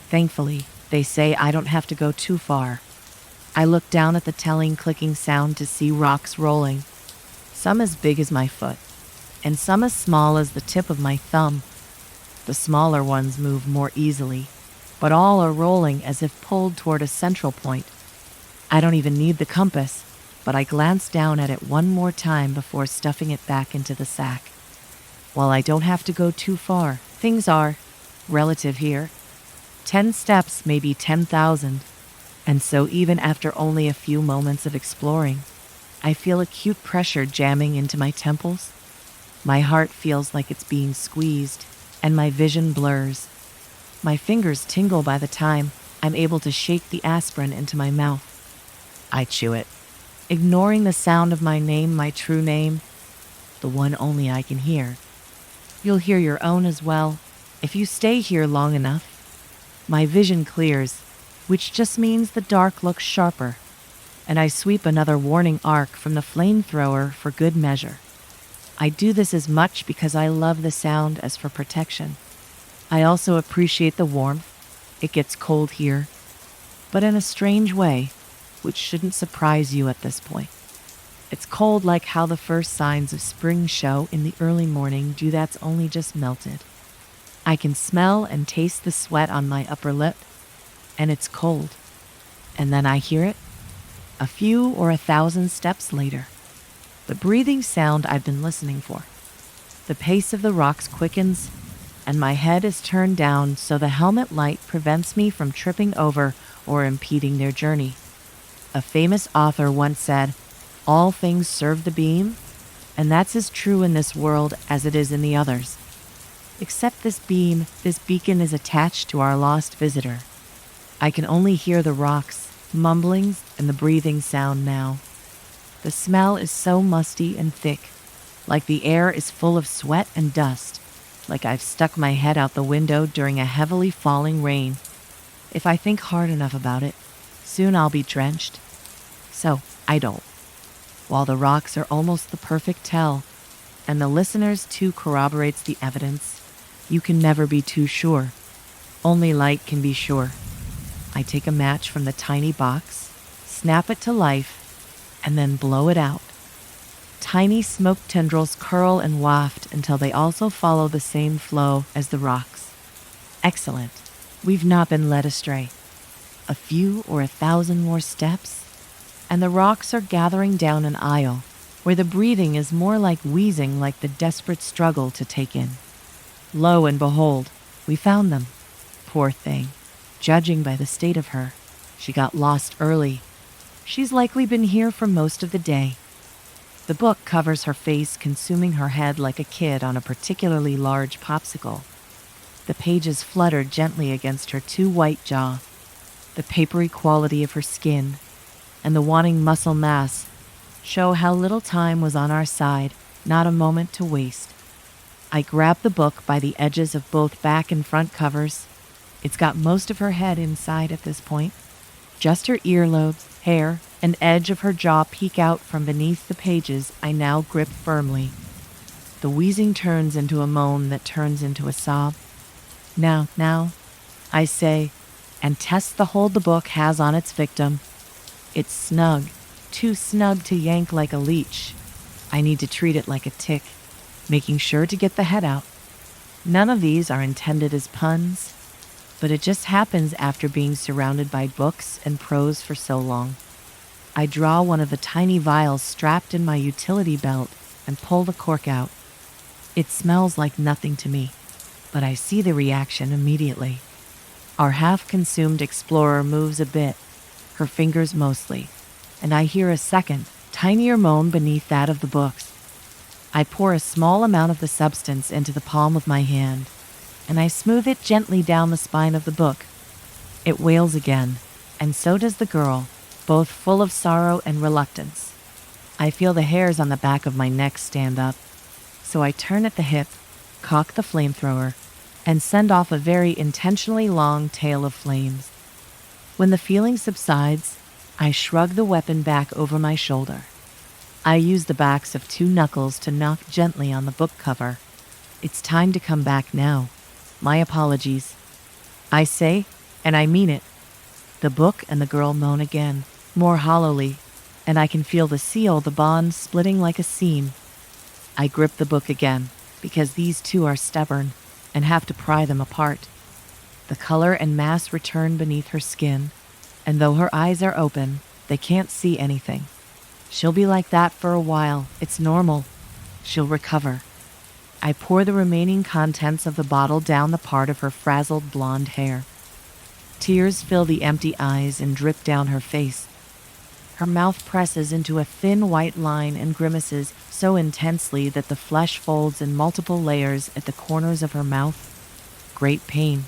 Thankfully, they say I don't have to go too far. I look down at the telling clicking sound to see rocks rolling, some as big as my foot, and some as small as the tip of my thumb. The smaller ones move more easily, but all are rolling as if pulled toward a central point. I don't even need the compass, but I glance down at it one more time before stuffing it back into the sack. While I don't have to go too far, things are relative here. 10 steps may be 10,000, and so even after only a few moments of exploring, I feel acute pressure jamming into my temples. My heart feels like it's being squeezed, and my vision blurs. My fingers tingle by the time I'm able to shake the aspirin into my mouth. I chew it, ignoring the sound of my name, my true name, the one only I can hear. You'll hear your own as well, if you stay here long enough. My vision clears, which just means the dark looks sharper, and I sweep another warning arc from the flamethrower for good measure. I do this as much because I love the sound as for protection. I also appreciate the warmth. It gets cold here, but in a strange way, which shouldn't surprise you at this point. It's cold like how the first signs of spring show in the early morning dew that's only just melted. I can smell and taste the sweat on my upper lip, and it's cold. And then I hear it, a few or 1,000 steps later. The breathing sound I've been listening for. The pace of the rocks quickens, and my head is turned down so the helmet light prevents me from tripping over or impeding their journey. A famous author once said, "All things serve the beam," and that's as true in this world as it is in the others. Except this beacon is attached to our lost visitor. I can only hear the rocks, mumblings, and the breathing sound now. The smell is so musty and thick, like the air is full of sweat and dust, like I've stuck my head out the window during a heavily falling rain. If I think hard enough about it, soon I'll be drenched. So, I don't. While the rocks are almost the perfect tell, and the listeners too corroborates the evidence, you can never be too sure. Only light can be sure. I take a match from the tiny box, snap it to life, and then blow it out. Tiny smoke tendrils curl and waft until they also follow the same flow as the rocks. Excellent. We've not been led astray. A few or 1,000 more steps, and the rocks are gathering down an aisle where the breathing is more like wheezing, like the desperate struggle to take in. Lo and behold, we found them. Poor thing. Judging by the state of her, she got lost early. She's likely been here for most of the day. The book covers her face, consuming her head like a kid on a particularly large popsicle. The pages flutter gently against her too white jaw. The papery quality of her skin and the waning muscle mass show how little time was on our side, not a moment to waste. I grab the book by the edges of both back and front covers. It's got most of her head inside at this point. Just her earlobes, hair, and edge of her jaw peek out from beneath the pages I now grip firmly. The wheezing turns into a moan that turns into a sob. Now, I say, and test the hold the book has on its victim. It's snug, too snug to yank like a leech. I need to treat it like a tick, making sure to get the head out. None of these are intended as puns, but it just happens after being surrounded by books and prose for so long. I draw one of the tiny vials strapped in my utility belt and pull the cork out. It smells like nothing to me, but I see the reaction immediately. Our half-consumed explorer moves a bit, her fingers mostly, and I hear a second, tinier moan beneath that of the books. I pour a small amount of the substance into the palm of my hand, and I smooth it gently down the spine of the book. It wails again, and so does the girl, both full of sorrow and reluctance. I feel the hairs on the back of my neck stand up, so I turn at the hip, cock the flamethrower, and send off a very intentionally long tail of flames. When the feeling subsides, I shrug the weapon back over my shoulder. I use the backs of 2 knuckles to knock gently on the book cover. It's time to come back now. My apologies. I say, and I mean it. The book and the girl moan again, more hollowly, and I can feel the seal, the bond, splitting like a seam. I grip the book again, because these two are stubborn, and have to pry them apart. The color and mass return beneath her skin, and though her eyes are open, they can't see anything. She'll be like that for a while. It's normal. She'll recover. I pour the remaining contents of the bottle down the part of her frazzled blonde hair. Tears fill the empty eyes and drip down her face. Her mouth presses into a thin white line and grimaces so intensely that the flesh folds in multiple layers at the corners of her mouth. Great pain.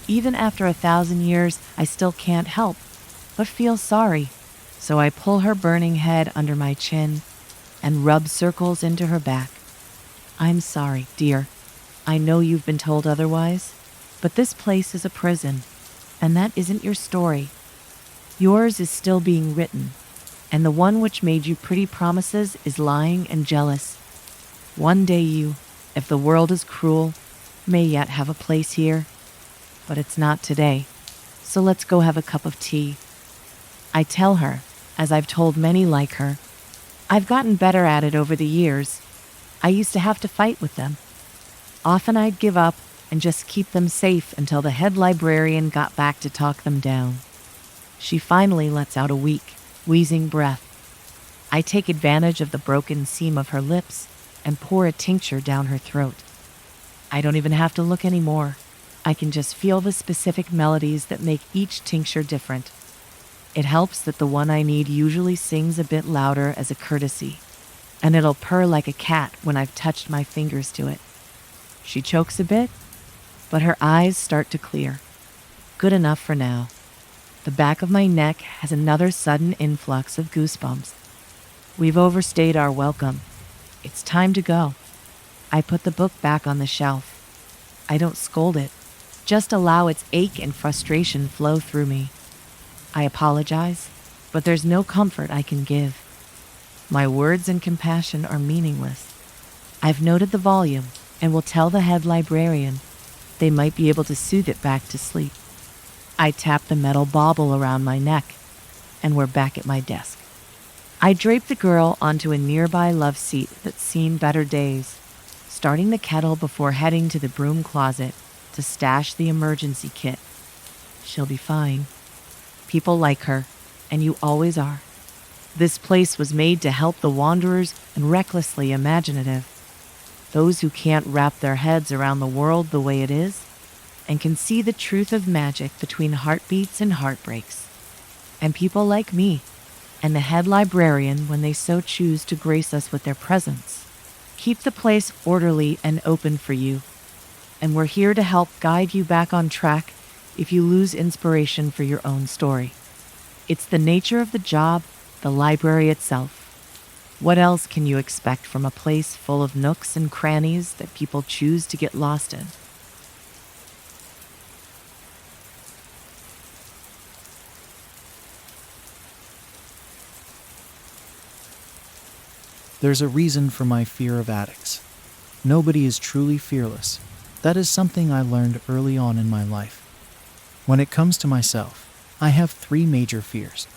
Even after 1,000 years, I still can't help but feel sorry. So I pull her burning head under my chin and rub circles into her back. I'm sorry, dear. I know you've been told otherwise, but this place is a prison, and that isn't your story. Yours is still being written, and the one which made you pretty promises is lying and jealous. One day you, if the world is cruel, may yet have a place here, but it's not today, so let's go have a cup of tea. I tell her, as I've told many like her, I've gotten better at it over the years. I used to have to fight with them. Often I'd give up and just keep them safe until the head librarian got back to talk them down. She finally lets out a weak, wheezing breath. I take advantage of the broken seam of her lips and pour a tincture down her throat. I don't even have to look anymore. I can just feel the specific melodies that make each tincture different. It helps that the one I need usually sings a bit louder as a courtesy, and it'll purr like a cat when I've touched my fingers to it. She chokes a bit, but her eyes start to clear. Good enough for now. The back of my neck has another sudden influx of goosebumps. We've overstayed our welcome. It's time to go. I put the book back on the shelf. I don't scold it, just allow its ache and frustration flow through me. I apologize, but there's no comfort I can give. My words and compassion are meaningless. I've noted the volume and will tell the head librarian. They might be able to soothe it back to sleep. I tap the metal bauble around my neck, and we're back at my desk. I drape the girl onto a nearby love seat that's seen better days, starting the kettle before heading to the broom closet to stash the emergency kit. She'll be fine. People like her, and you always are. This place was made to help the wanderers and recklessly imaginative, those who can't wrap their heads around the world the way it is and can see the truth of magic between heartbeats and heartbreaks. And people like me and the head librarian, when they so choose to grace us with their presence, keep the place orderly and open for you. And we're here to help guide you back on track if you lose inspiration for your own story. It's the nature of the job, the library itself. What else can you expect from a place full of nooks and crannies that people choose to get lost in? There's a reason for my fear of attics. Nobody is truly fearless. That is something I learned early on in my life. When it comes to myself, I have 3 major fears.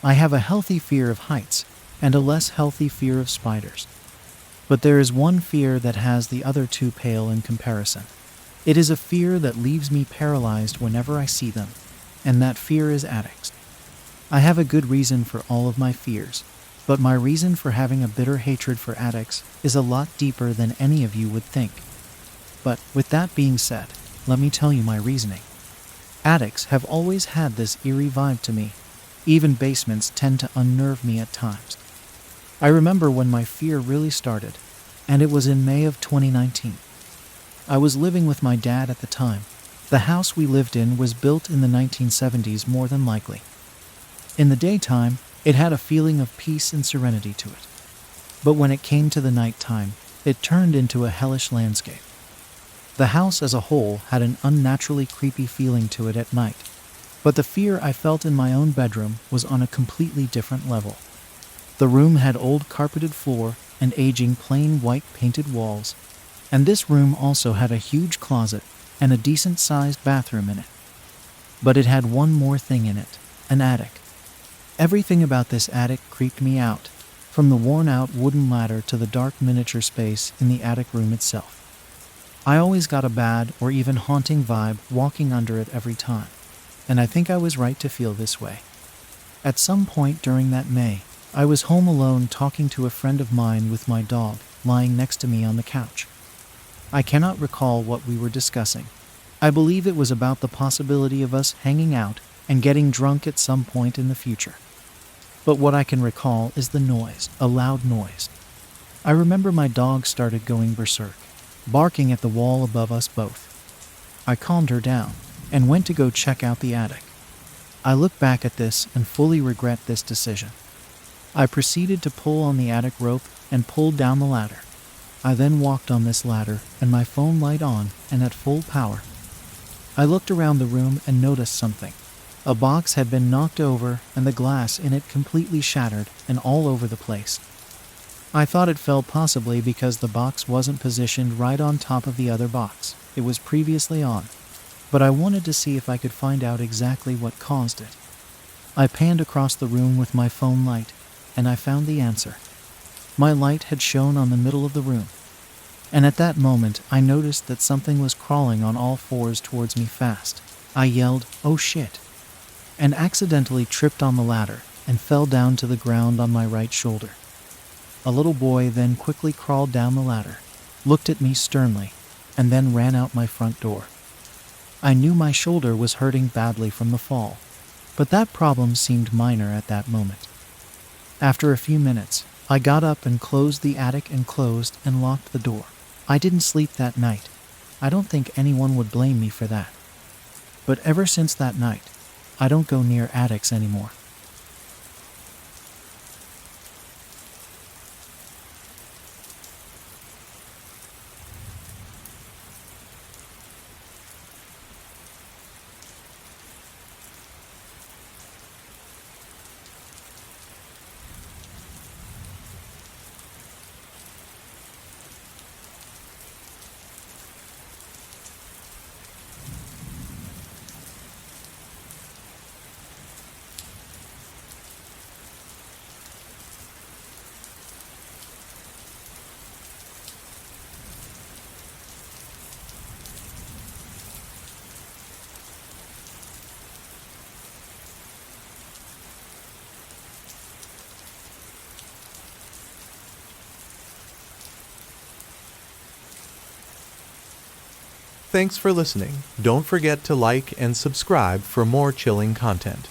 I have a healthy fear of heights and a less healthy fear of spiders. But there is one fear that has the other 2 pale in comparison. It is a fear that leaves me paralyzed whenever I see them, and that fear is attics. I have a good reason for all of my fears, but my reason for having a bitter hatred for attics is a lot deeper than any of you would think. But with that being said, let me tell you my reasoning. Attics have always had this eerie vibe to me. Even basements tend to unnerve me at times. I remember when my fear really started, and it was in May of 2019. I was living with my dad at the time. The house we lived in was built in the 1970s more than likely. In the daytime, it had a feeling of peace and serenity to it. But when it came to the nighttime, it turned into a hellish landscape. The house as a whole had an unnaturally creepy feeling to it at night, but the fear I felt in my own bedroom was on a completely different level. The room had old carpeted floor and aging plain white painted walls, and this room also had a huge closet and a decent-sized bathroom in it. But it had one more thing in it, an attic. Everything about this attic creeped me out, from the worn-out wooden ladder to the dark miniature space in the attic room itself. I always got a bad or even haunting vibe walking under it every time, and I think I was right to feel this way. At some point during that May, I was home alone talking to a friend of mine with my dog lying next to me on the couch. I cannot recall what we were discussing. I believe it was about the possibility of us hanging out and getting drunk at some point in the future. But what I can recall is the noise, a loud noise. I remember my dog started going berserk, barking at the wall above us both. I calmed her down and went to go check out the attic. I look back at this and fully regret this decision. I proceeded to pull on the attic rope and pulled down the ladder. I then walked on this ladder and my phone light on and at full power. I looked around the room and noticed something. A box had been knocked over and the glass in it completely shattered and all over the place. I thought it fell possibly because the box wasn't positioned right on top of the other box it was previously on, but I wanted to see if I could find out exactly what caused it. I panned across the room with my phone light, and I found the answer. My light had shone on the middle of the room, and at that moment I noticed that something was crawling on all fours towards me fast. I yelled, "Oh shit!" and accidentally tripped on the ladder and fell down to the ground on my right shoulder. A little boy then quickly crawled down the ladder, looked at me sternly, and then ran out my front door. I knew my shoulder was hurting badly from the fall, but that problem seemed minor at that moment. After a few minutes, I got up and closed the attic and closed and locked the door. I didn't sleep that night. I don't think anyone would blame me for that. But ever since that night, I don't go near attics anymore. Thanks for listening. Don't forget to like and subscribe for more chilling content.